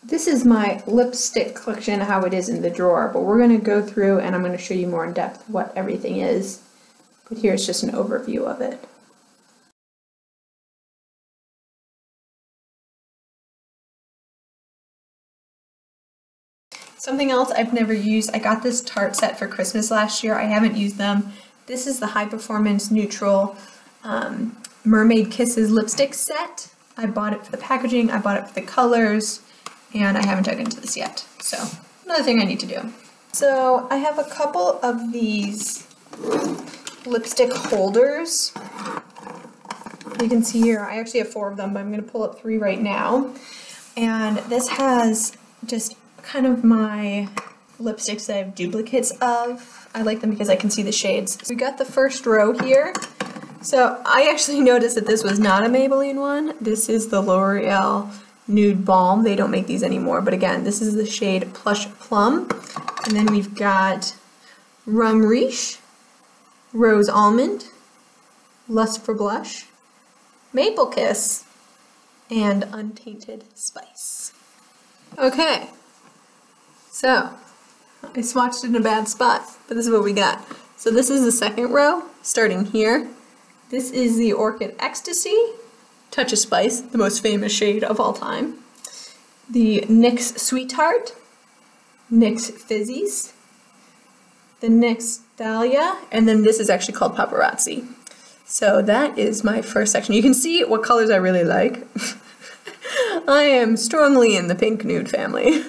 This is my lipstick collection, how it is in the drawer, but we're going to go through and I'm going to show you more in depth what everything is. But here's just an overview of it. Something else I've never used, I got this Tarte set for Christmas last year. I haven't used them. This is the High Performance Neutral Mermaid Kisses lipstick set. I bought it for the packaging, I bought it for the colors, and I haven't dug into this yet. So, another thing I need to do. So, I have a couple of these lipstick holders. You can see here, I actually have 4 of them, but I'm going to pull up 3 right now. And this has just kind of my lipsticks that I have duplicates of. I like them because I can see the shades. So we got the first row here. So I actually noticed that this was not a Maybelline one. This is the L'Oreal Nude Balm. They don't make these anymore, but again, this is the shade Plush Plum. And then we've got Rum Riche, Rose Almond, Lust for Blush, Maple Kiss, and Untainted Spice. Okay. So, I swatched in a bad spot, but this is what we got. So this is the second row, starting here. This is the Orchid Ecstasy, Touch of Spice, the most famous shade of all time. The NYX Sweetheart, NYX Fizzies, the NYX Dahlia, and then this is actually called Paparazzi. So that is my first section. You can see what colors I really like. I am strongly in the pink nude family.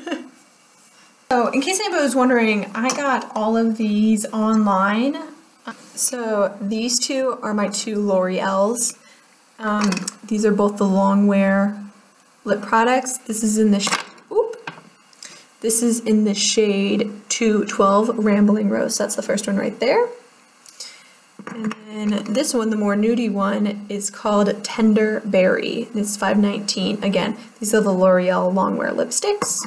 So, in case anybody was wondering, I got all of these online. So, these two are my 2 L'Oreals. These are both the Longwear lip products. This is in the shade 212 Rambling Rose. That's the first one right there. And then this one, the more nudie one, is called Tender Berry. It's $5.19. Again, these are the L'Oreal Longwear lipsticks.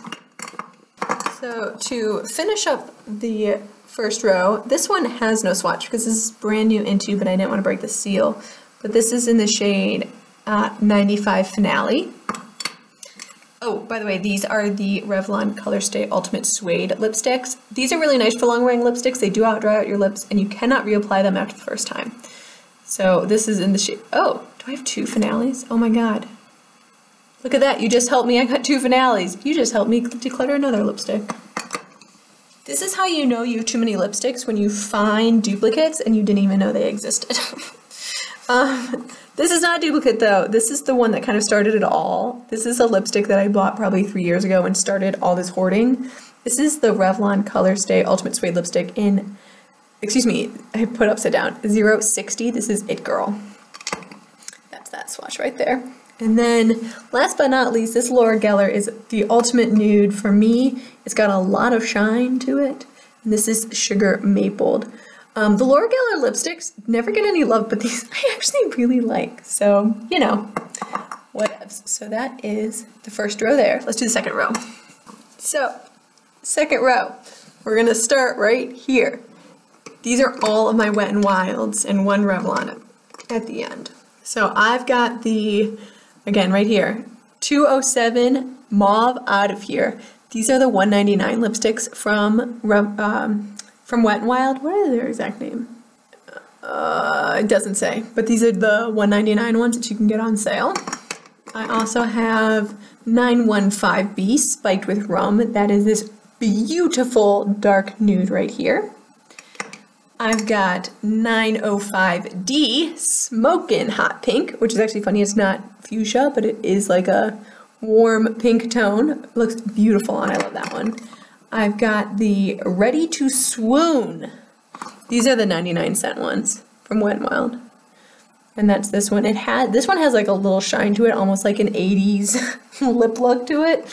So to finish up the first row, this one has no swatch because this is brand new into, but I didn't want to break the seal. But this is in the shade 95 Finale. Oh, by the way, these are the Revlon Colorstay Ultimate Suede lipsticks. These are really nice for long wearing lipsticks. They do dry out your lips and you cannot reapply them after the first time. So this is in the shade, oh, do I have 2 Finales? Oh my god. Look at that, you just helped me, I got 2 Finales. You just helped me declutter another lipstick. This is how you know you have too many lipsticks, when you find duplicates and you didn't even know they existed. This is not a duplicate though, this is the one that kind of started it all. This is a lipstick that I bought probably 3 years ago and started all this hoarding. This is the Revlon Colorstay Ultimate Suede lipstick in, excuse me, I put upside down, 060, this is It Girl. That's that swatch right there. And then, last but not least, this Laura Geller is the ultimate nude for me. It's got a lot of shine to it. And this is Sugar Mapled. The Laura Geller lipsticks never get any love, but these I actually really like. So, you know, whatevs. So that is the first row there. Let's do the second row. So, second row. We're going to start right here. These are all of my Wet n Wilds and one Revlon at the end. So I've got the, again, right here, 207 Mauve Out of Here. These are the $1.99 lipsticks from Wet n Wild. What is their exact name? It doesn't say, but these are the $1.99 ones that you can get on sale. I also have 915B Spiked with Rum. That is this beautiful dark nude right here. I've got 905D Smokin' Hot Pink, which is actually funny, it's not fuchsia, but it is like a warm pink tone. It looks beautiful and I love that one. I've got the Ready to Swoon. These are the 99-cent ones from Wet n Wild. And that's this one. This one has like a little shine to it, almost like an 80s lip look to it.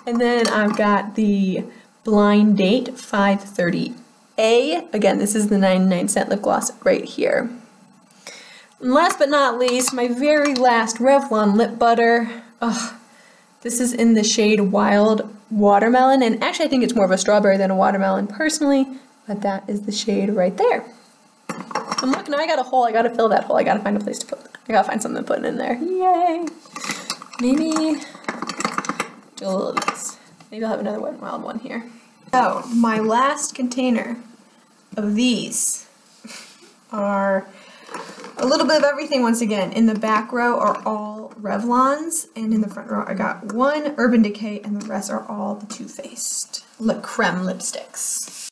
And then I've got the Blind Date 530A. Again, this is the 99-cent lip gloss right here. And last but not least, my very last Revlon lip butter. Ugh, this is in the shade Wild Watermelon, and actually I think it's more of a strawberry than a watermelon personally, but that is the shade right there. And look, now I got a hole, I gotta fill that hole, I gotta find a place to put that. I gotta find something to put in there. Yay! Maybe do a little of this. Maybe I'll have another Wet n Wild one here. So, my last container of these are a little bit of everything once again. In the back row are all Revlons, and in the front row I got one Urban Decay, and the rest are all the Too Faced Le Creme lipsticks.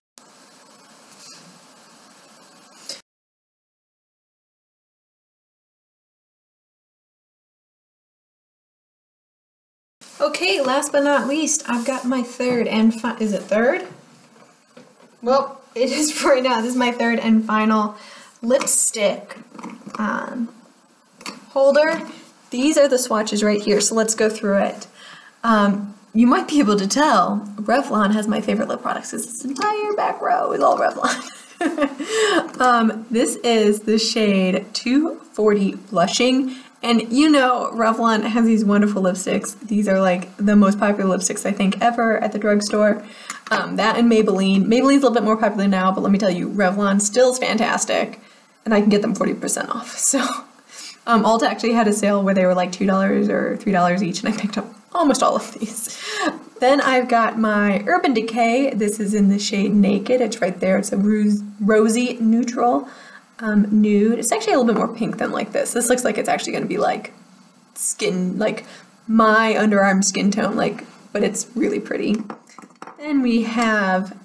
Okay, last but not least, I've got my third and is it third? Well, it is for right now. This is my third and final lipstick holder. These are the swatches right here, so let's go through it. You might be able to tell Revlon has my favorite lip products because this entire back row is all Revlon. This is the shade 240 Blushing. And you know, Revlon has these wonderful lipsticks. These are like the most popular lipsticks I think ever at the drugstore. That and Maybelline. Maybelline's a little bit more popular now, but let me tell you, Revlon still is fantastic. And I can get them 40% off. So Ulta actually had a sale where they were like $2 or $3 each, and I picked up almost all of these. Then I've got my Urban Decay. This is in the shade Naked. It's right there. It's a rosy neutral. Nude. It's actually a little bit more pink than like this. This looks like it's actually going to be like skin, like my underarm skin tone, like, but it's really pretty. Then we have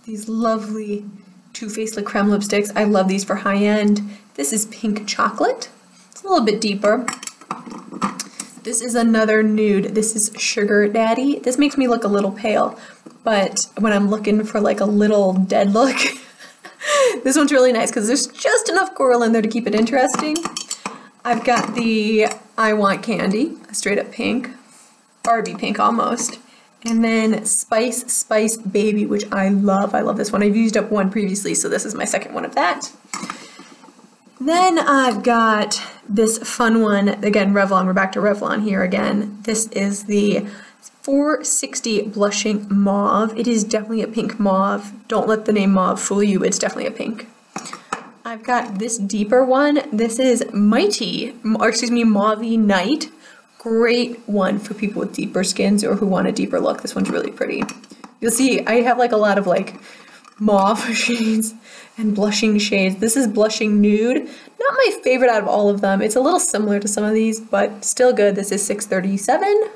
these lovely Too Faced Le Creme lipsticks. I love these for high end. This is Pink Chocolate. It's a little bit deeper. This is another nude. This is Sugar Daddy. This makes me look a little pale, but when I'm looking for like a little dead look, this one's really nice because there's just enough coral in there to keep it interesting. I've got the I Want Candy, a straight up pink, Barbie pink almost. And then Spice Baby, which I love. I love this one. I've used up one previously, so this is my second one of that. Then I've got this fun one. Again, Revlon. We're back to Revlon here again. This is the 460 Blushing Mauve. It is definitely a pink mauve. Don't let the name mauve fool you. It's definitely a pink. I've got this deeper one. This is Mauvey Night. Great one for people with deeper skins or who want a deeper look. This one's really pretty. You'll see I have like a lot of like mauve shades and blushing shades. This is Blushing Nude. Not my favorite out of all of them. It's a little similar to some of these, but still good. This is 637.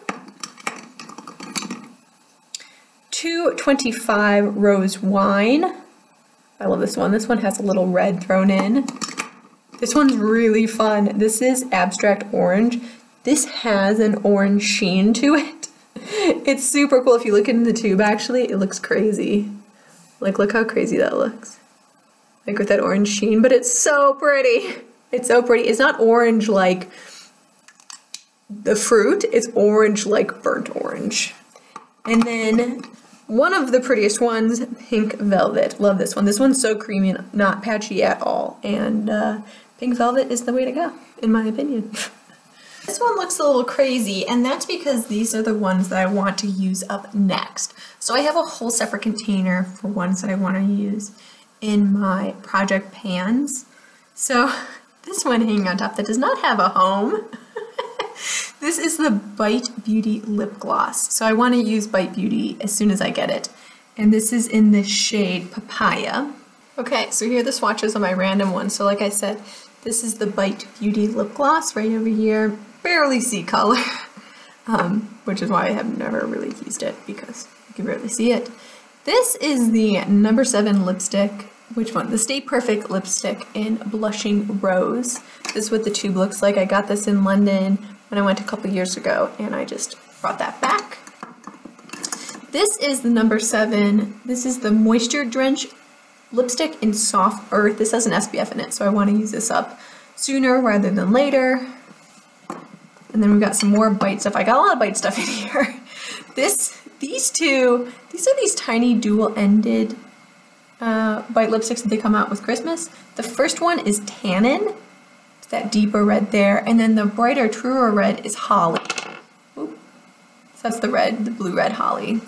225 Rose Wine. I love this one. This one has a little red thrown in. This one's really fun. This is Abstract Orange. This has an orange sheen to it. It's super cool. If you look in the tube, actually, it looks crazy. Like, look how crazy that looks. Like with that orange sheen, but it's so pretty. It's so pretty. It's not orange like the fruit. It's orange like burnt orange. And then one of the prettiest ones, Pink Velvet. Love this one. This one's so creamy, not patchy at all. And Pink Velvet is the way to go, in my opinion. This one looks a little crazy, and that's because these are the ones that I want to use up next. So I have a whole separate container for ones that I want to use in my project pans. So this one hanging on top that does not have a home. This is the Bite Beauty Lip Gloss. So I want to use Bite Beauty as soon as I get it. And this is in the shade Papaya. Okay, so here are the swatches on my random ones. So like I said, this is the Bite Beauty Lip Gloss right over here. Barely see color, which is why I have never really used it because you can barely see it. This is the number 7 lipstick. Which one? The Stay Perfect lipstick in Blushing Rose. This is what the tube looks like. I got this in London when I went a couple years ago, and I just brought that back. This is the number 7. This is the Moisture Drench lipstick in Soft Earth. This has an SPF in it, so I want to use this up sooner rather than later. And then we've got some more Bite stuff. I got a lot of Bite stuff in here. These two, these are these tiny dual-ended Bite lipsticks that they come out with Christmas. The first one is Tannin. It's that deeper red there. And then the brighter, truer red is Holly. Oop. So that's the red, the blue-red Holly.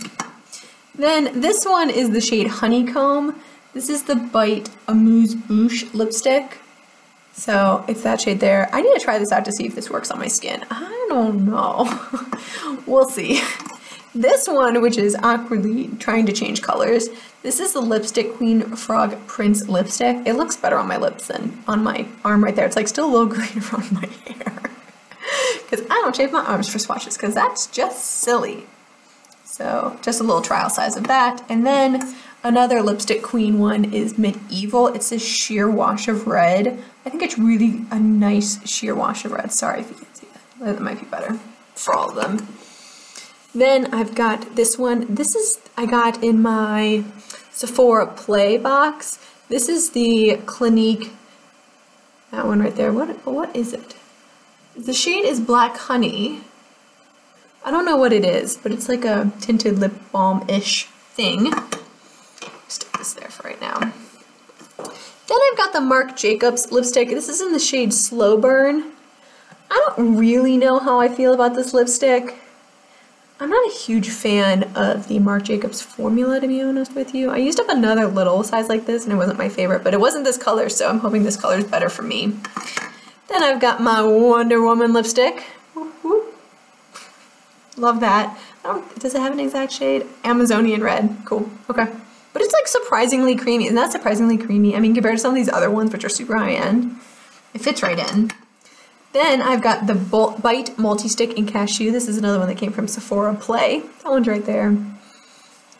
Then this one is the shade Honeycomb. This is the Bite Amuse Bouche lipstick. So it's that shade there. I need to try this out to see if this works on my skin. I don't know. We'll see. This one, which is awkwardly trying to change colors, this is the Lipstick Queen Frog Prince lipstick. It looks better on my lips than on my arm right there. It's like still a little green around my hair. Because I don't shave my arms for swatches, because that's just silly. So just a little trial size of that. And then another Lipstick Queen one is Medieval. It's a sheer wash of red. I think it's really a nice sheer wash of red. Sorry if you can't see that. That might be better for all of them. Then I've got this one. This is, I got in my Sephora Play box. This is the Clinique, that one right there. What is it? The shade is Black Honey. I don't know what it is, but it's like a tinted lip balm-ish thing. Stick this there for right now. Then I've got the Marc Jacobs lipstick. This is in the shade Slow Burn. I don't really know how I feel about this lipstick. I'm not a huge fan of the Marc Jacobs formula, to be honest with you. I used up another little size like this and it wasn't my favorite, but it wasn't this color, so I'm hoping this color is better for me. Then I've got my Wonder Woman lipstick. Woo-hoo. Love that. Does it have an exact shade? Amazonian red. Cool. Okay. But it's like surprisingly creamy. Isn't that surprisingly creamy? I mean, compared to some of these other ones, which are super high-end, it fits right in. Then I've got the Bite Multi-Stick in Cashew. This is another one that came from Sephora Play. That one's right there.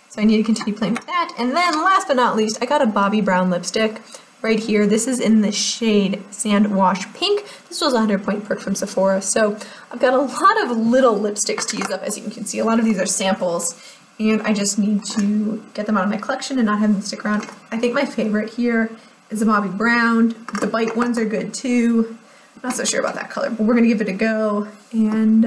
So I need to continue playing with that. And then last but not least, I got a Bobbi Brown lipstick right here. This is in the shade Sand Wash Pink. This was a 100-point perk from Sephora. So I've got a lot of little lipsticks to use up. As you can see, a lot of these are samples. And I just need to get them out of my collection and not have them stick around. I think my favorite here is the Bobbi Brown. The Bite ones are good too. Not so sure about that color, but we're gonna give it a go. And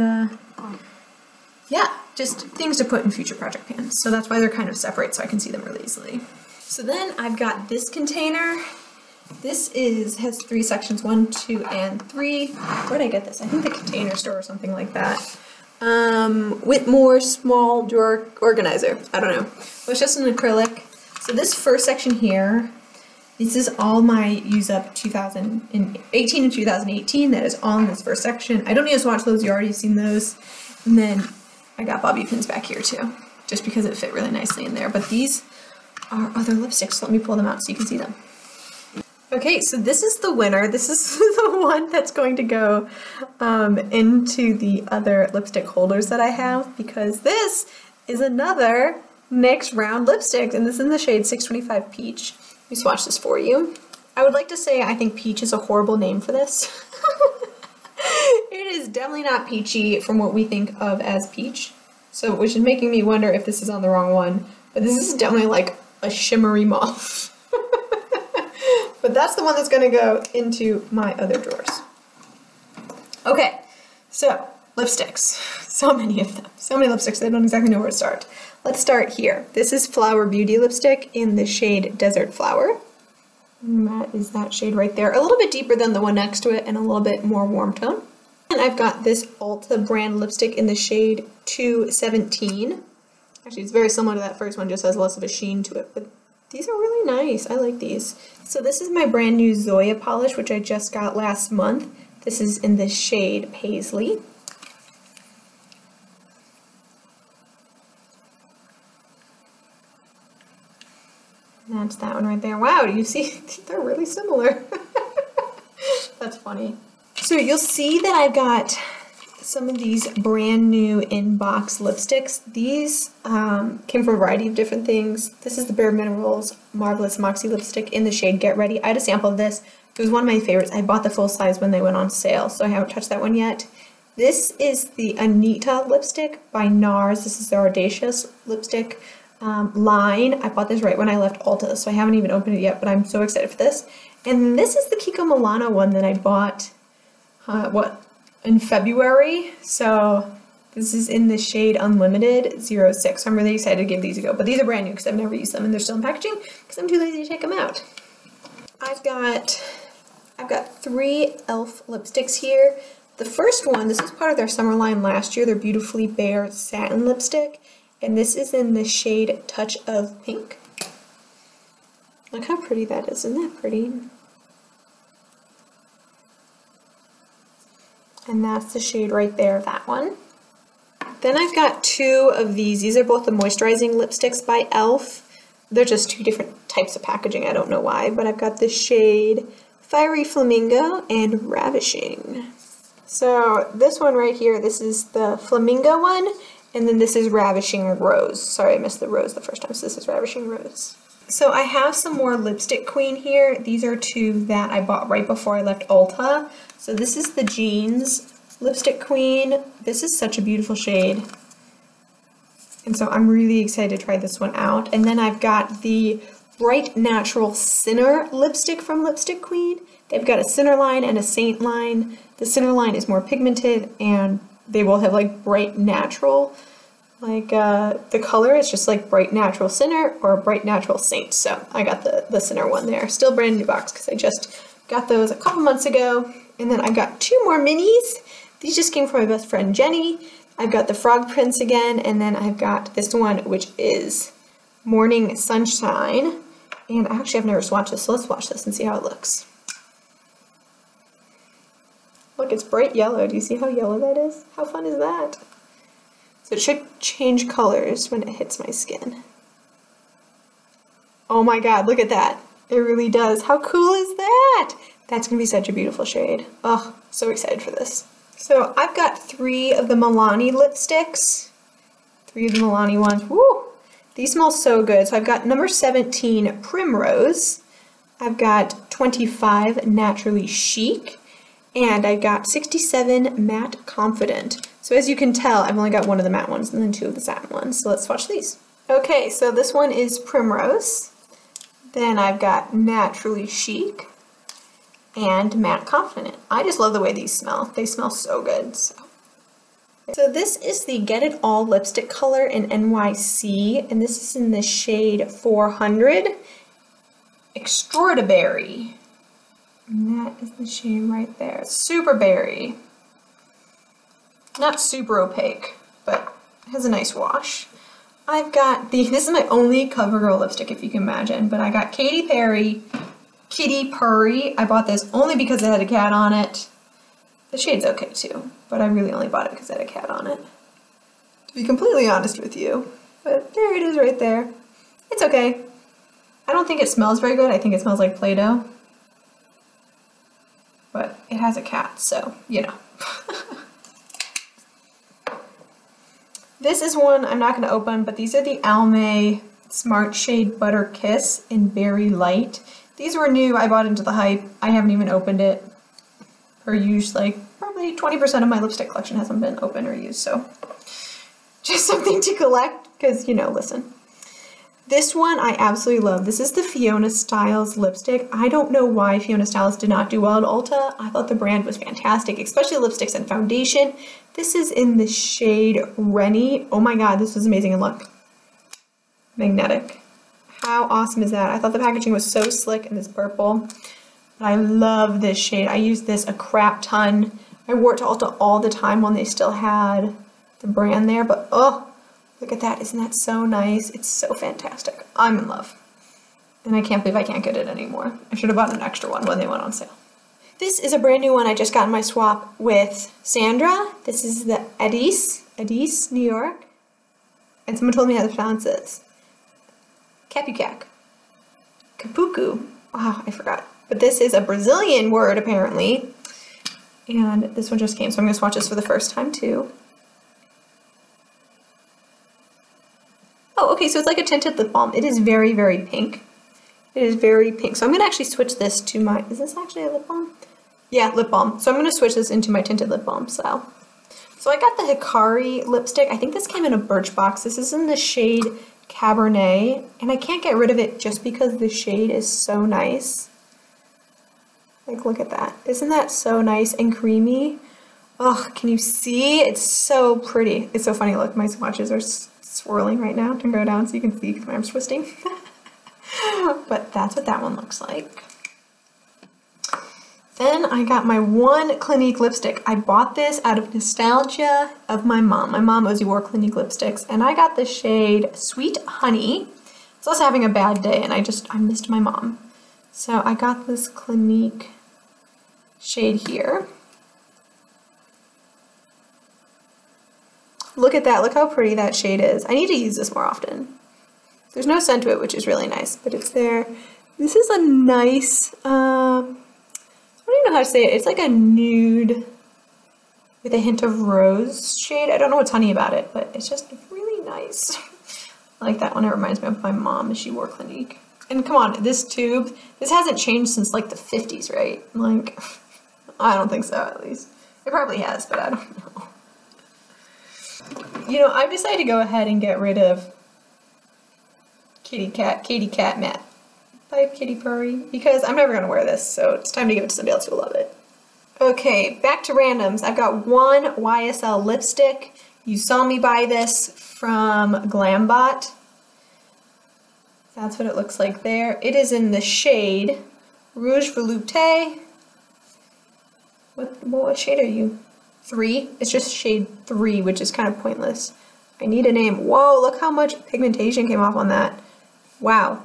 yeah, just things to put in future project pans. So that's why they're kind of separate so I can see them really easily. So then I've got this container. This has 3 sections, 1, 2, and 3. Where did I get this? I think the Container Store or something like that. Whitmore Small Drawer Organizer. I don't know. It was just an acrylic. So this first section here, this is all my use up 2018 and 2018. That is all in this first section. I don't need to swatch those. You already seen those. And then I got bobby pins back here too, just because it fit really nicely in there. But these are other lipsticks. So let me pull them out so you can see them. Okay, so this is the winner. This is the one that's going to go into the other lipstick holders that I have, because this is another NYX round lipstick, and this is in the shade 625 Peach. Let me swatch this for you. I would like to say I think peach is a horrible name for this. It is definitely not peachy from what we think of as peach, so which is making me wonder if this is on the wrong one. But this is definitely like a shimmery mauve. But that's the one that's going to go into my other drawers. Okay, so lipsticks. So many of them. So many lipsticks, I don't exactly know where to start. Let's start here. This is Flower Beauty lipstick in the shade Desert Flower. And that is that shade right there. A little bit deeper than the one next to it and a little bit more warm tone. And I've got this Ulta brand lipstick in the shade 217. Actually, it's very similar to that first one, just has less of a sheen to it, but these are really nice. I like these. So this is my brand new Zoya polish, which I just got last month. This is in the shade Paisley. And that's that one right there. Wow, do you see? They're really similar. That's funny. So you'll see that I've got some of these brand new in-box lipsticks. These came from a variety of different things. This is the Bare Minerals Marvelous Moxie lipstick in the shade Get Ready. I had a sample of this. It was one of my favorites. I bought the full size when they went on sale, so I haven't touched that one yet. This is the Anita lipstick by NARS. This is the Audacious lipstick line. I bought this right when I left Ulta, so I haven't even opened it yet, but I'm so excited for this. And this is the Kiko Milano one that I bought, in February. So this is in the shade Unlimited 06. So I'm really excited to give these a go. But these are brand new because I've never used them and they're still in packaging because I'm too lazy to take them out. I've got 3 e.l.f. lipsticks here. The first one, this is part of their summer line last year, their Beautifully Bare Satin lipstick. And this is in the shade Touch of Pink. Look how pretty that is. Isn't that pretty? And that's the shade right there, that one. Then I've got two of these. These are both the moisturizing lipsticks by e.l.f. They're just two different types of packaging. I don't know why, but I've got the shade Fiery Flamingo and Ravishing. So this one right here, this is the Flamingo one, and then this is Ravishing Rose. Sorry, I missed the rose the first time, so this is Ravishing Rose. So I have some more Lipstick Queen here. These are two that I bought right before I left Ulta. So this is the Jeans Lipstick Queen. This is such a beautiful shade. And so I'm really excited to try this one out. And then I've got the Bright Natural Sinner lipstick from Lipstick Queen. They've got a Sinner line and a Saint line. The Sinner line is more pigmented, and they both have like Bright Natural. Like the color is just like Bright Natural Sinner or Bright Natural Saint. So I got the Sinner one there. Still brand new box because I just got those a couple months ago. And then I've got two more minis. These just came from my best friend Jenny. I've got the Frog Prince again, and then I've got this one, which is Morning Sunshine. And actually, I've never swatched this, so let's swatch this and see how it looks. Look, it's bright yellow. Do you see how yellow that is? How fun is that? So it should change colors when it hits my skin. Oh my god, look at that. It really does. How cool is that? That's going to be such a beautiful shade. Oh, so excited for this. So I've got three of the Milani lipsticks. Three of the Milani ones. Woo! These smell so good. So I've got number 17 Primrose. I've got 25 Naturally Chic. And I've got 67 Matte Confident. So as you can tell, I've only got one of the matte ones and then two of the satin ones. So let's swatch these. Okay, so this one is Primrose. Then I've got Naturally Chic and Matte Confident. I just love the way these smell. They smell so good. So this is the Get It All lipstick color in NYC, and this is in the shade 400 Extraordinary. And that is the shade right there. Super Berry. Not super opaque, but it has a nice wash. I've got this is my only CoverGirl lipstick, if you can imagine, but I got Katy Perry Kitty Purry. I bought this only because it had a cat on it. The shade's okay too, but I really only bought it because it had a cat on it. To be completely honest with you. But there it is right there. It's okay. I don't think it smells very good. I think it smells like Play-Doh. But it has a cat, so, you know. This is one I'm not going to open, but these are the Almay Smart Shade Butter Kiss in Berry Light. These were new. I bought into the hype. I haven't even opened it or used, like, probably 20% of my lipstick collection hasn't been opened or used, so just something to collect, because, you know, listen. This one I absolutely love. This is the Fiona Styles lipstick. I don't know why Fiona Styles did not do well at Ulta. I thought the brand was fantastic, especially lipsticks and foundation. This is in the shade Rennie. Oh my god, this was amazing. And look, magnetic. How awesome is that? I thought the packaging was so slick in this purple. But I love this shade. I used this a crap ton. I wore it to Ulta all the time when they still had the brand there. But oh, look at that. Isn't that so nice? It's so fantastic. I'm in love. And I can't believe I can't get it anymore. I should have bought an extra one when they went on sale. This is a brand new one I just got in my swap with Sandra. This is the Edis, New York. And someone told me how to pronounce this. Capucac. Capucu. Wow, I forgot. But this is a Brazilian word, apparently. And this one just came, so I'm going to swatch this for the first time, too. Oh, okay, so it's like a tinted lip balm. It is very, very pink. It is very pink. So I'm going to actually switch this to my... Is this actually a lip balm? Yeah, lip balm. So I'm going to switch this into my tinted lip balm style. So I got the Hikari lipstick. I think this came in a Birchbox. This is in the shade Cabernet, and I can't get rid of it just because the shade is so nice. Like, look at that. Isn't that so nice and creamy? Oh, can you see? It's so pretty. It's so funny. Look, my swatches are swirling right now. Turn go down so you can see because my arm's twisting. But that's what that one looks like. Then I got my one Clinique lipstick. I bought this out of nostalgia of my mom. My mom always wore Clinique lipsticks, and I got the shade Sweet Honey. I was also having a bad day, and I missed my mom. So I got this Clinique shade here. Look at that. Look how pretty that shade is. I need to use this more often. There's no scent to it, which is really nice, but it's there. This is a nice, I don't even know how to say it. It's like a nude with a hint of rose shade. I don't know what's honey about it, but it's just really nice. I like that one. It reminds me of my mom as she wore Clinique. And come on, this tube, this hasn't changed since like the 50s, right? Like, I don't think so, at least. It probably has, but I don't know. You know, I've decided to go ahead and get rid of Katy Cat Matte by Kitty Purry because I'm never going to wear this, so it's time to give it to somebody else who will love it. Okay, back to randoms. I've got one YSL lipstick. You saw me buy this from Glambot. That's what it looks like there. It is in the shade Rouge Velouté. What shade are you? 3? It's just shade 3, which is kind of pointless. I need a name. Whoa, look how much pigmentation came off on that. Wow,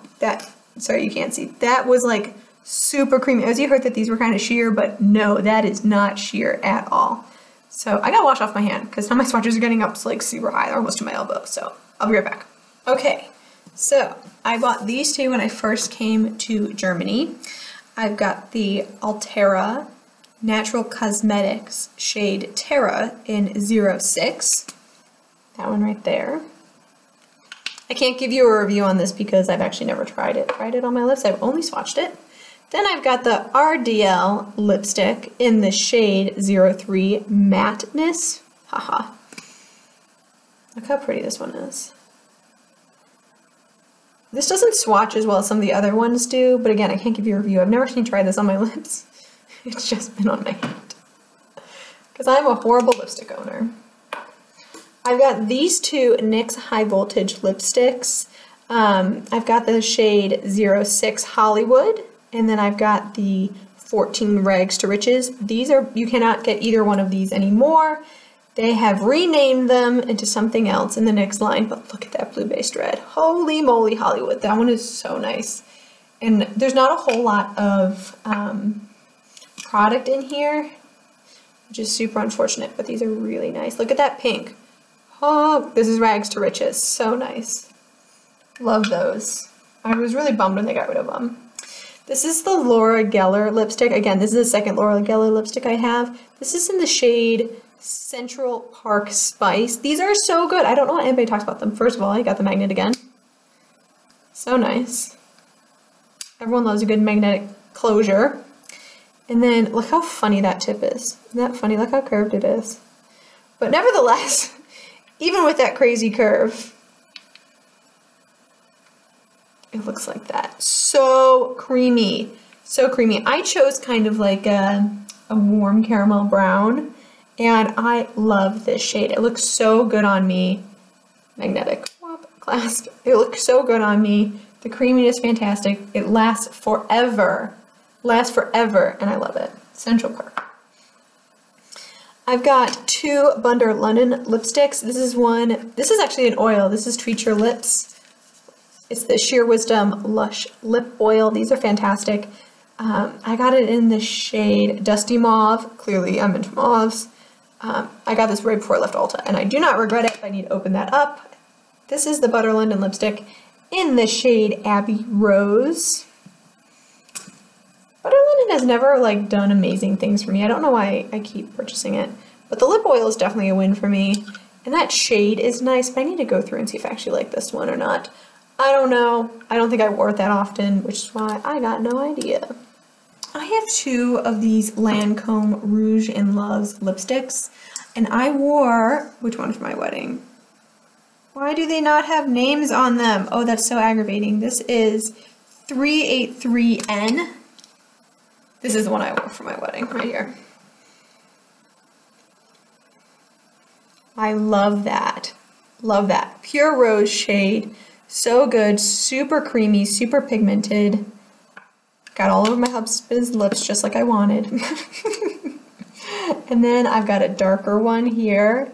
sorry you can't see. That was like super creamy. As you heard that these were kind of sheer, but no, that is not sheer at all. So I gotta wash off my hand because now my swatches are getting up to like super high. They're almost to my elbow, so I'll be right back. Okay, so I bought these two when I first came to Germany. I've got the Altera Natural Cosmetics shade Terra in 06. That one right there. I can't give you a review on this because I've actually never tried it on my lips. I've only swatched it. Then I've got the RDL lipstick in the shade 03 Matteness. Haha. Look how pretty this one is. This doesn't swatch as well as some of the other ones do, but again, I can't give you a review. I've never seen try this on my lips. It's just been on my hand. Because I'm a horrible lipstick owner. I've got these two NYX High Voltage lipsticks. I've got the shade 06 Hollywood, and then I've got the 14 Rags to Riches. These are, you cannot get either one of these anymore. They have renamed them into something else in the NYX line, but look at that blue-based red. Holy moly, Hollywood. That one is so nice. And there's not a whole lot of product in here, which is super unfortunate, but these are really nice. Look at that pink. Oh, this is Rags to Riches. So nice. Love those. I was really bummed when they got rid of them. This is the Laura Geller lipstick. Again, this is the second Laura Geller lipstick I have. This is in the shade Central Park Spice. These are so good. I don't know what anybody talks about them. First of all, I got the magnet again. So nice. Everyone loves a good magnetic closure. And then look how funny that tip is. Isn't that funny? Look how curved it is. But nevertheless, even with that crazy curve, it looks like that. So creamy. So creamy. I chose kind of like a warm caramel brown, and I love this shade. It looks so good on me. Magnetic clasp. It looks so good on me. The creaminess is fantastic. It lasts forever. Lasts forever, and I love it. Central Park. I've got two Bunder London lipsticks. This is actually an oil. This is Treat Your Lips. It's the Sheer Wisdom Lush Lip Oil. These are fantastic. I got it in the shade Dusty Mauve. Clearly, I'm into mauves. I got this right before I left Ulta, and I do not regret it. I need to open that up. This is the Butter London lipstick in the shade Abbey Rose. Butter London has never like done amazing things for me. I don't know why I keep purchasing it, but the lip oil is definitely a win for me. And that shade is nice, but I need to go through and see if I actually like this one or not. I don't know. I don't think I wore it that often, which is why I got no idea. I have two of these Lancome Rouge in Loves lipsticks, and I wore, which one for my wedding? Why do they not have names on them? Oh, that's so aggravating. This is 383N. This is the one I wore for my wedding, right here. I love that. Love that. Pure rose shade. So good. Super creamy, super pigmented. Got all over my husband's lips just like I wanted. And then I've got a darker one here.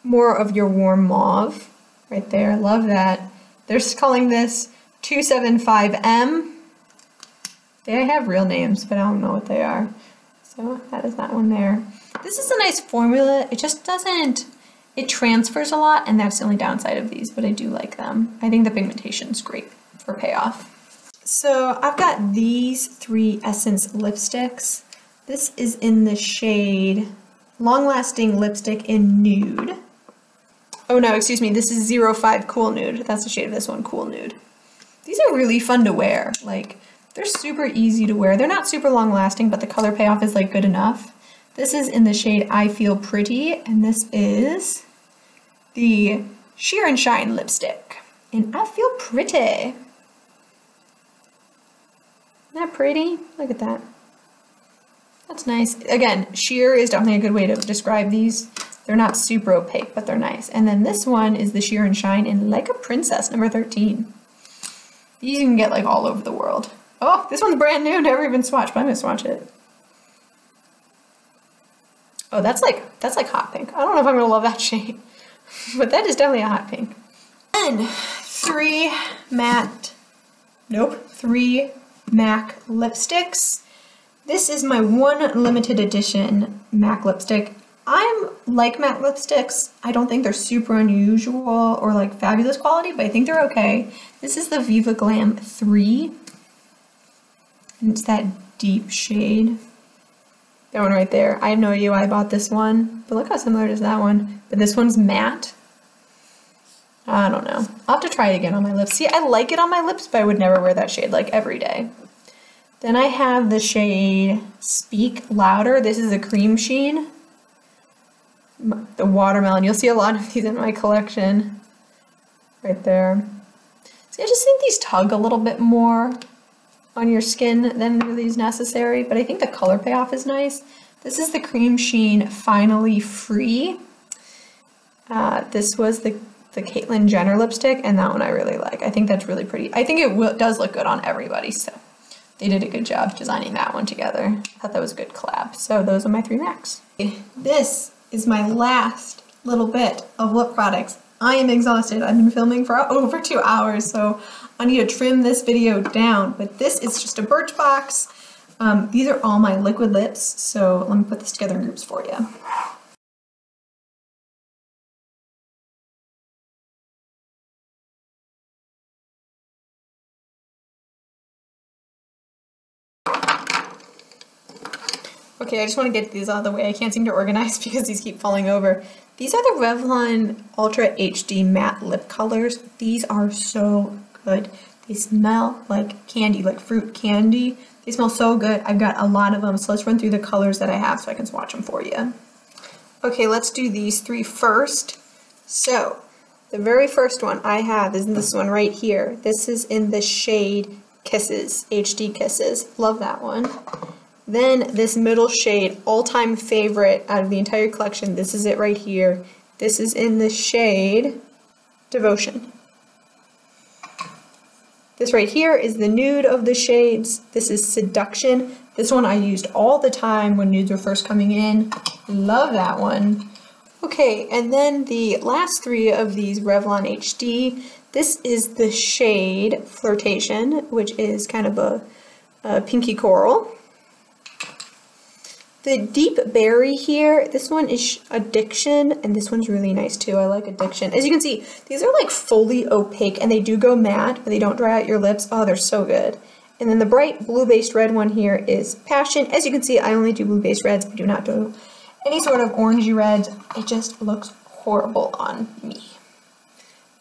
More of your warm mauve right there. Love that. They're calling this 275M. They have real names, but I don't know what they are. So that is that one there. This is a nice formula. It just doesn't, It transfers a lot, and that's the only downside of these, but I do like them. I think the pigmentation's great for payoff. So I've got these 3 Essence lipsticks. This is in the shade Long Lasting Lipstick in Nude. Oh no, excuse me, this is 05 Cool Nude. That's the shade of this one, Cool Nude. These are really fun to wear. Like, they're super easy to wear. They're not super long lasting, but the color payoff is like good enough. This is in the shade I Feel Pretty, and this is the Sheer and Shine lipstick. And I Feel Pretty. Isn't that pretty? Look at that. That's nice. Again, sheer is definitely a good way to describe these. They're not super opaque, but they're nice. And then this one is the Sheer and Shine in Like a Princess, number 13. These you can get like all over the world. Oh, this one's brand new, never even swatched, but I'm gonna swatch it. Oh, that's like hot pink. I don't know if I'm gonna love that shade, but that is definitely a hot pink. And 3 MAC lipsticks. This is my one limited edition MAC lipstick. I like MAC lipsticks. I don't think they're super unusual or like fabulous quality, but I think they're okay. This is the Viva Glam 3. And it's that deep shade. That one right there. I have no idea why I bought this one, but look how similar it is to that one. But this one's matte. I don't know. I'll have to try it again on my lips. See, I like it on my lips, but I would never wear that shade like every day. Then I have the shade Speak Louder. This is a cream sheen. The watermelon. You'll see a lot of these in my collection. Right there. See, I just think these tug a little bit more on your skin than really is necessary, but I think the color payoff is nice. This is the cream sheen Finally Free. This was the Caitlyn Jenner lipstick, and that one I really like. I think that's really pretty. I think it does look good on everybody, so they did a good job designing that one together. I thought that was a good collab. So those are my 3 MACs. This is my last little bit of lip products. I am exhausted. I've been filming for over 2 hours, so I need to trim this video down, but this is just a Birchbox. These are all my liquid lips, so let me put this together in groups for you. Okay, I just want to get these out of the way. I can't seem to organize because these keep falling over. These are the Revlon Ultra HD Matte Lip Colors. These are so good. They smell like candy, like fruit candy. They smell so good. I've got a lot of them, so let's run through the colors that I have so I can swatch them for you. Okay, let's do these 3 first. So, the very first one I have is this one right here. This is in the shade Kisses, HD Kisses. Love that one. Then this middle shade, all-time favorite out of the entire collection. This is it right here. This is in the shade Devotion. This right here is the nude of the shades. This is Seduction. This one I used all the time when nudes were first coming in. Love that one. Okay, and then the last 3 of these Revlon HD. This is the shade Flirtation, which is kind of a pinky coral. The Deep Berry here, this one is Addiction, and this one's really nice too. I like Addiction. As you can see, these are like fully opaque, and they do go matte, but they don't dry out your lips. Oh, they're so good. And then the bright blue-based red one here is Passion. As you can see, I only do blue-based reds. I do not do any sort of orangey reds. It just looks horrible on me.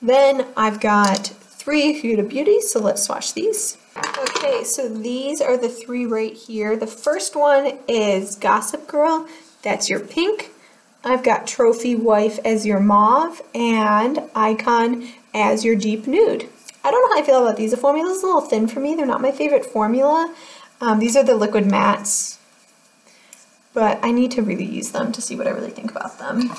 Then I've got 3 Huda Beauties, so let's swatch these. Okay, so these are the 3 right here. The first one is Gossip Girl. That's your pink. I've got Trophy Wife as your mauve, and Icon as your deep nude. I don't know how I feel about these. The formula is a little thin for me. They're not my favorite formula. These are the liquid mattes, but I need to really use them to see what I really think about them.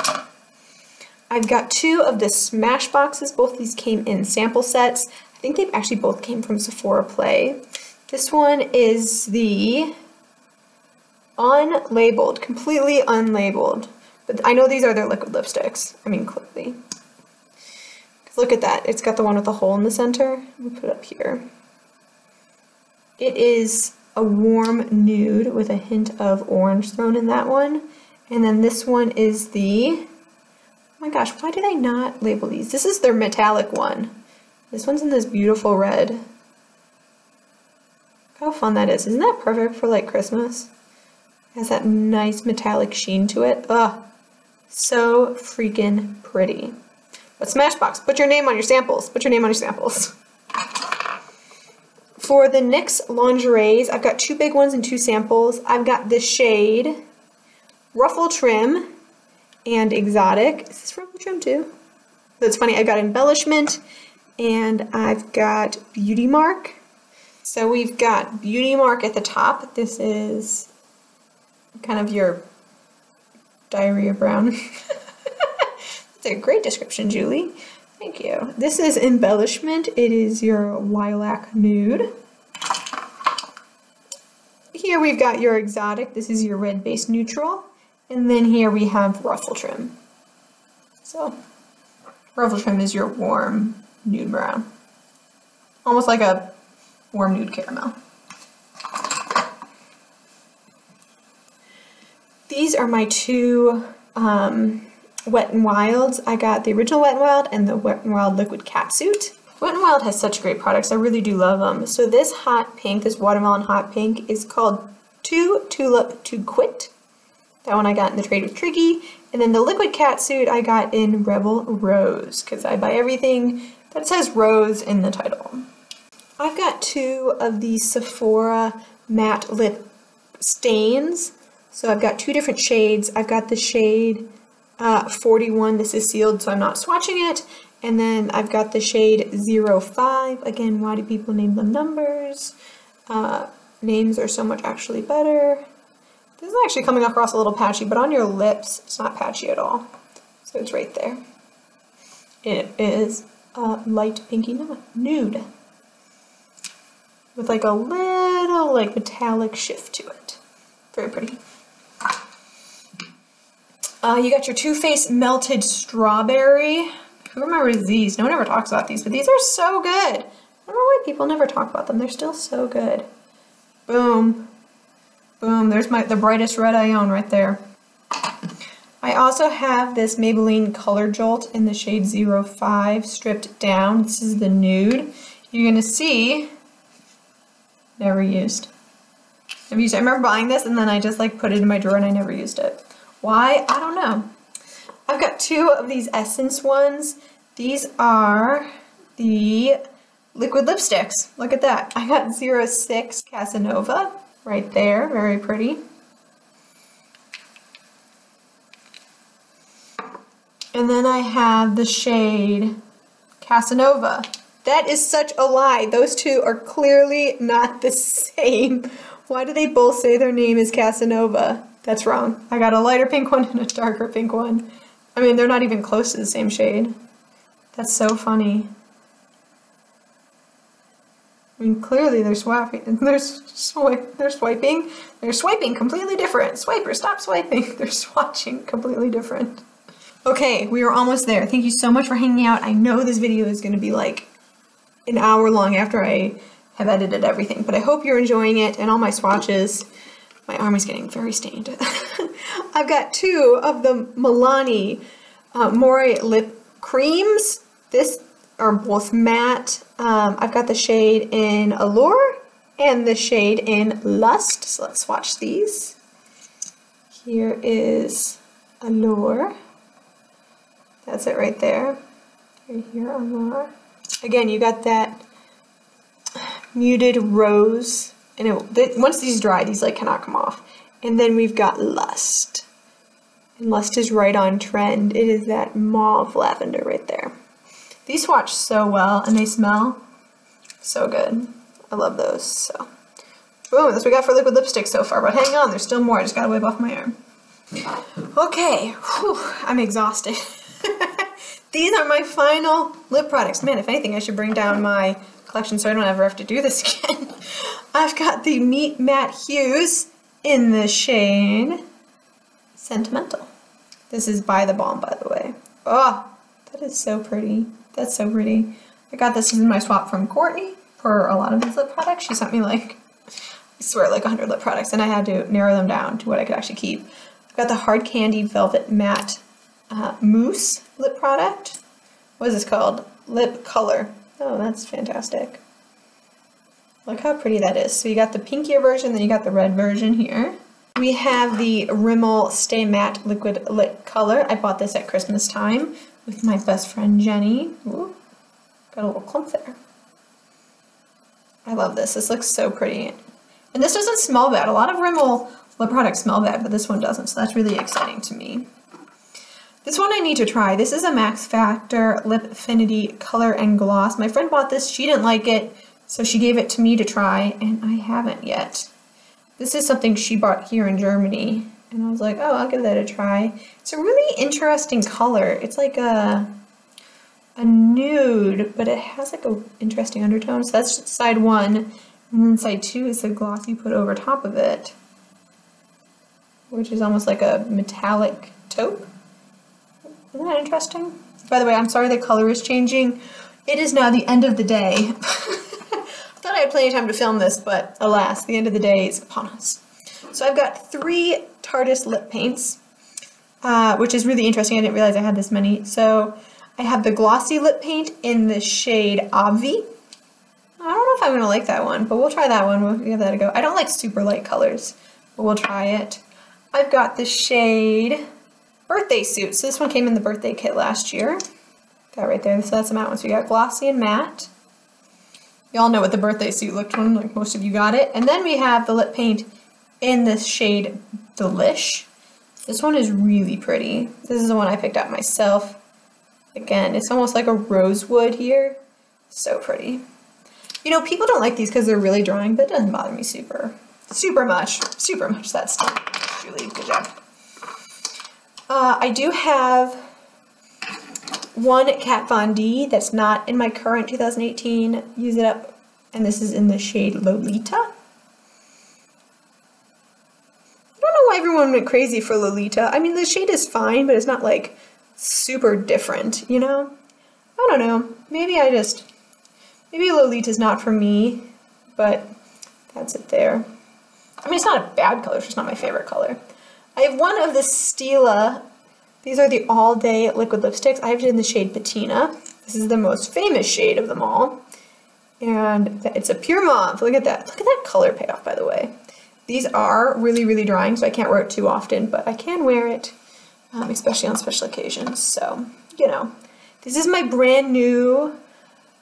I've got 2 of the Smash boxes. Both these came in sample sets. I think they've actually both came from Sephora Play. This one is the unlabeled, completely unlabeled. But I know these are their liquid lipsticks. I mean, clearly. Look at that. It's got the one with the hole in the center. Let me put it up here. It is a warm nude with a hint of orange thrown in that one. And then this one is the my gosh, why did I not label these? This is their metallic one. This one's in this beautiful red. Look how fun that is. Isn't that perfect for like Christmas? It has that nice metallic sheen to it. Ugh, so freaking pretty. But Smashbox, put your name on your samples. Put your name on your samples. For the NYX lingeries, I've got 2 big ones and 2 samples. I've got the shade Ruffle Trim and Exotic. Is this Ruffle Trim too? That's funny, I've got Embellishment and I've got Beauty Mark. So we've got Beauty Mark at the top. This is kind of your diarrhea brown. That's a great description, Julie. Thank you. This is Embellishment. It is your Lilac Nude. Here we've got your Exotic. This is your red base neutral. And then here we have Ruffle Trim. So, Ruffle Trim is your warm nude brown. Almost like a warm nude caramel. These are my 2 Wet n Wilds. I got the original Wet n Wild and the Wet n Wild Liquid Catsuit. Wet n Wild has such great products. I really do love them. So this hot pink, this watermelon hot pink, is called Two Tulip To Quit. That one I got in the trade with Triggy. And then the Liquid Catsuit I got in Rebel Rose, because I buy everything that says Rose in the title. I've got 2 of these Sephora matte lip stains. So I've got 2 different shades. I've got the shade 41. This is sealed, so I'm not swatching it. And then I've got the shade 05. Again, why do people name them numbers? Names are so much actually better. This is actually coming across a little patchy, but on your lips, it's not patchy at all. So it's right there. It is a light pinky nude with like a little like metallic shift to it. Very pretty. You got your Too Faced Melted Strawberry. Who remembers these? No one ever talks about these, but these are so good. I don't know why people never talk about them. They're still so good. Boom. Boom, there's the brightest red I own right there. I also have this Maybelline Color Jolt in the shade 05 stripped down. This is the nude. You're gonna see, never used. I remember buying this and then I just like put it in my drawer and I never used it. Why? I don't know. I've got 2 of these Essence ones. These are the liquid lipsticks. Look at that. I got 06 Casanova. Right there, very pretty. And then I have the shade Casanova. That is such a lie. Those 2 are clearly not the same. Why do they both say their name is Casanova? That's wrong. I got a lighter pink one and a darker pink one. I mean, they're not even close to the same shade. That's so funny. I mean, clearly they're swiping. They're swiping. They're swiping completely different. Swiper, stop swiping. They're swatching completely different. Okay, we are almost there. Thank you so much for hanging out. I know this video is going to be like an hour long after I have edited everything, but I hope you're enjoying it and all my swatches. My arm is getting very stained. I've got 2 of the Milani More lip creams. This are both matte. I've got the shade in Allure and the shade in Lust. So let's swatch these. Here is Allure. That's it right there. Right here, Allure. Again, you got that muted rose. And once these dry, these like cannot come off. And then we've got Lust. And Lust is right on trend. It is that mauve lavender right there. These swatch so well and they smell so good. I love those. So, boom, that's what we got for liquid lipstick so far. But hang on, there's still more. I just gotta wipe off my arm. Okay, whew, I'm exhausted. These are my final lip products. Man, if anything, I should bring down my collection so I don't ever have to do this again. I've got the Meet Matte Hues in the shade Sentimental. This is By the Balm, by the way. Oh, that is so pretty. That's so pretty. I got this in my swap from Courtney for a lot of these lip products. She sent me like, I swear, like 100 lip products, and I had to narrow them down to what I could actually keep. I've got the Hard Candy Velvet Matte mousse lip product. What is this called? Lip Color. Oh, that's fantastic. Look how pretty that is. So you got the pinkier version, then you got the red version here. We have the Rimmel Stay Matte Liquid Lip Color. I bought this at Christmas time with my best friend Jenny. Ooh, got a little clump there. I love this. This looks so pretty. And this doesn't smell bad. A lot of Rimmel lip products smell bad, but this one doesn't, so that's really exciting to me. This one I need to try. This is a Max Factor Lip Affinity Color and Gloss. My friend bought this. She didn't like it, so she gave it to me to try, and I haven't yet. This is something she bought here in Germany, and I was like, oh, I'll give that a try. It's a really interesting color. It's like a nude, but it has like an interesting undertone. So that's side one, and then side two is the gloss you put over top of it, which is almost like a metallic taupe. Isn't that interesting? By the way, I'm sorry the color is changing. It is now the end of the day. I thought I had plenty of time to film this, but alas, the end of the day is upon us. So I've got 3 Tarte lip paints, which is really interesting. I didn't realize I had this many. So I have the glossy lip paint in the shade Obvi. I don't know if I'm going to like that one, but we'll try that one. We'll give that a go. I don't like super light colors, but we'll try it. I've got the shade Birthday Suit. So this one came in the birthday kit last year. Got right there. So that's the matte one. So we got glossy and matte. Y'all know what the Birthday Suit looked like. Most of you got it. And then we have the lip paint in this shade Delish. This one is really pretty. This is the one I picked out myself. Again, it's almost like a rosewood here. So pretty. You know, people don't like these because they're really drying, but it doesn't bother me super much that stuff. Really good job. I do have one Kat Von D that's not in my current 2018 Use It Up, and this is in the shade Lolita. I don't know why everyone went crazy for Lolita. I mean, the shade is fine, but it's not like super different, you know? I don't know. Maybe Lolita's not for me, but that's it there. I mean, it's not a bad color, it's just not my favorite color. I have one of the Stila. These are the All Day liquid lipsticks. I have it in the shade Patina. This is the most famous shade of them all. And it's a pure mauve. Look at that. Look at that color payoff, by the way. These are really, really drying, so I can't wear it too often, but I can wear it, especially on special occasions. So, you know. This is my brand new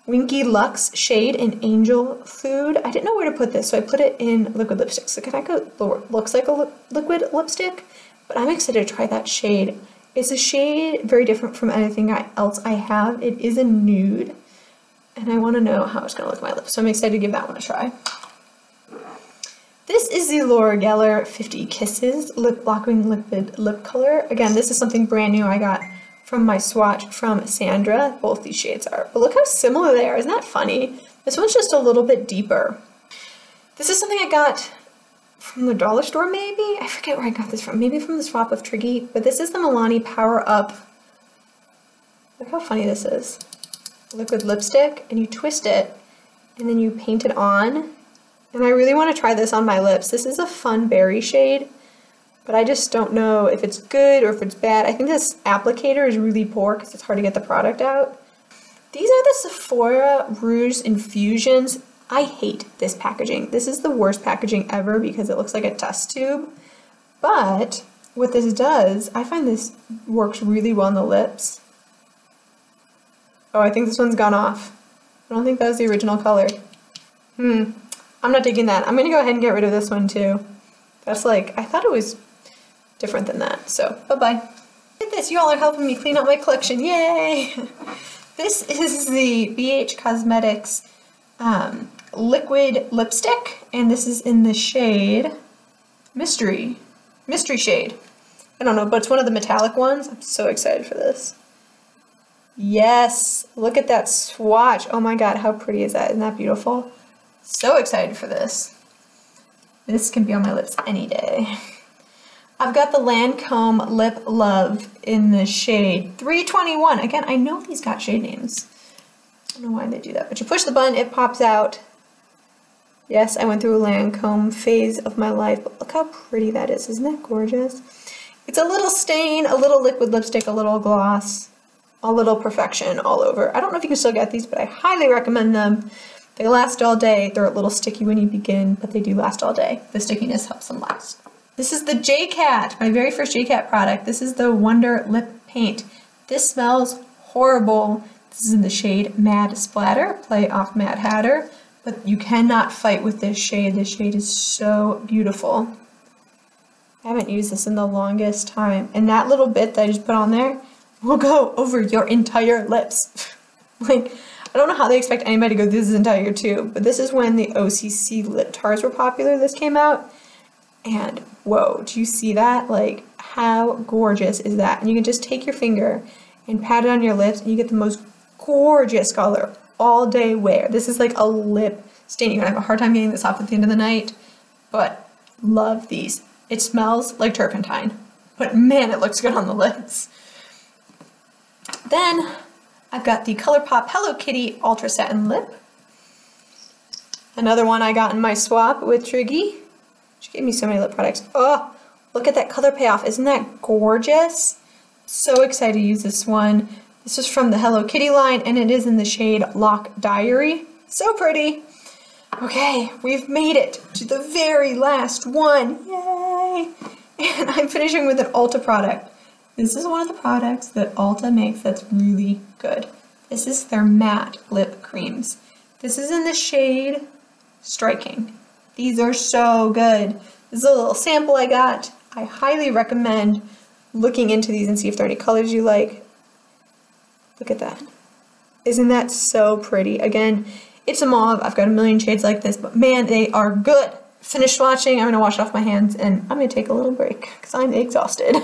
Winky Luxe shade in Angel Food. I didn't know where to put this, so I put it in liquid lipstick. So kind of looks like a liquid lipstick, but I'm excited to try that shade. It's a shade very different from anything else I have. It is a nude, and I want to know how it's going to look on my lips, so I'm excited to give that one a try. This is the Laura Geller 50 Kisses Lip Locking Liquid Lip Color. Again, this is something brand new I got from my swatch from Sandra. Both these shades are. But look how similar they are. Isn't that funny? This one's just a little bit deeper. This is something I got from the dollar store, maybe? I forget where I got this from. Maybe from the swap of Triggy. But this is the Milani Power Up. Look how funny this is. Liquid lipstick, and you twist it, and then you paint it on. And I really want to try this on my lips. This is a fun berry shade, but I just don't know if it's good or if it's bad. I think this applicator is really poor because it's hard to get the product out. These are the Sephora Rouge Infusions. I hate this packaging. This is the worst packaging ever because it looks like a test tube. But what this does, I find this works really well on the lips. Oh, I think this one's gone off. I don't think that was the original color. I'm not digging that. I'm gonna go ahead and get rid of this one too. That's like, I thought it was different than that, so bye-bye. Look at this, you all are helping me clean up my collection, yay! This is the BH Cosmetics liquid lipstick, and this is in the shade Mystery shade. I don't know, but it's one of the metallic ones. I'm so excited for this. Yes, look at that swatch. Oh my god, how pretty is that? Isn't that beautiful? So excited for this. This can be on my lips any day. I've got the Lancome Lip Love in the shade 321. Again, I know these got shade names. I don't know why they do that, but you push the button, it pops out. Yes, I went through a Lancome phase of my life, but look how pretty that is. Isn't that gorgeous? It's a little stain, a little liquid lipstick, a little gloss, a little perfection all over. I don't know if you can still get these, but I highly recommend them. They last all day. They're a little sticky when you begin, but they do last all day. The stickiness helps them last. This is the JCat, my very first JCat product. This is the Wonder Lip Paint. This smells horrible. This is in the shade Mad Splatter, play off Mad Hatter, but you cannot fight with this shade. This shade is so beautiful. I haven't used this in the longest time, and that little bit that I just put on there will go over your entire lips. Like, I don't know how they expect anybody to go through this entire tube, but this is when the OCC lip tars were popular. This came out, and whoa, do you see that? Like, how gorgeous is that? And you can just take your finger and pat it on your lips, and you get the most gorgeous color all day wear. This is like a lip stain. You're gonna have a hard time getting this off at the end of the night, but love these. It smells like turpentine, but man, it looks good on the lips. Then I've got the ColourPop Hello Kitty Ultra Satin Lip. Another one I got in my swap with Triggy. She gave me so many lip products. Oh, look at that color payoff. Isn't that gorgeous? So excited to use this one. This is from the Hello Kitty line, and it is in the shade Lock Diary. So pretty. Okay, we've made it to the very last one. Yay! And I'm finishing with an Ulta product. This is one of the products that Ulta makes that's really good. This is their matte lip creams. This is in the shade Striking. These are so good. This is a little sample I got. I highly recommend looking into these and see if there are any colors you like. Look at that. Isn't that so pretty? Again, it's a mauve. I've got a million shades like this, but man, they are good. Finished swatching. I'm going to wash off my hands and I'm going to take a little break because I'm exhausted.